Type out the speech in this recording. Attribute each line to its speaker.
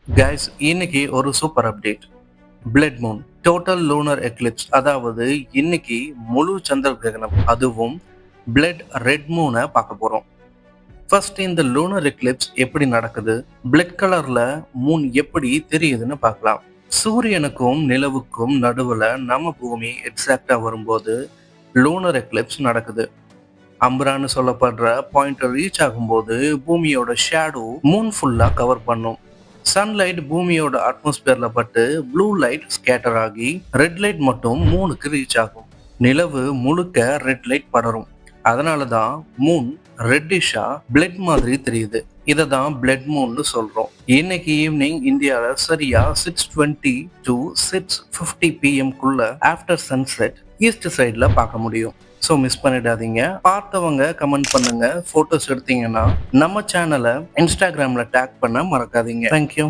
Speaker 1: Guys, இன்னைக்கு ஒரு super update. Blood Moon total lunar Eclipse, அதாவது இன்னைக்கு முழு சந்திர கிரகணம், அதுவும் பிளட் ரெட் மூனை பார்க்க போறோம். ஃபர்ஸ்ட் இந்த லூனர் எக்லிப்ஸ் எப்படி நடக்குது, பிளட் கலர்ல மூன் எப்படி தெரியுதுன்னு பார்க்கலாம். சூரியனுக்கும் நிலவுக்கும் நடுவுல நம்ம பூமி எக்ஸாக்டா வரும்போது லூனர் எக்லிப்ஸ் நடக்குது. அம்பரான்னு சொல்லப்படுற பாயிண்ட் ரீச் ஆகும்போது பூமியோட ஷேடோ மூன் ஃபுல்லா கவர் பண்ணும். சன்லைட் பூமியோட அட்மாஸ்பியர்ல பட்டு ப்ளூ லைட் ஸ்கேட்டர் ஆகி ரெட் லைட் மட்டும் மூனுக்கு ரீச் ஆகும். நிலவு முழுக்க ரெட் லைட் படரும். அதனாலதான் மூன் ரெட்டிஷா பிளட் மாதிரி தெரியுது. இதை தான் பிளட் மூன்னு சொல்றோம். இன்னைக்கு ஈவினிங் இந்தியாவில் சரியா 6:20 to 6:50 PM குள்ள ஆஃப்டர் சன்செட் ஈஸ்ட் சைட்ல பார்க்க முடியும். ஸோ மிஸ் பண்ணிடாதீங்க. பார்த்தவங்க கமெண்ட் பண்ணுங்க. போட்டோஸ் எடுத்தீங்கன்னா நம்ம சேனலை இன்ஸ்டாகிராம்ல டேக் பண்ண மறக்காதீங்க. தேங்க்யூ.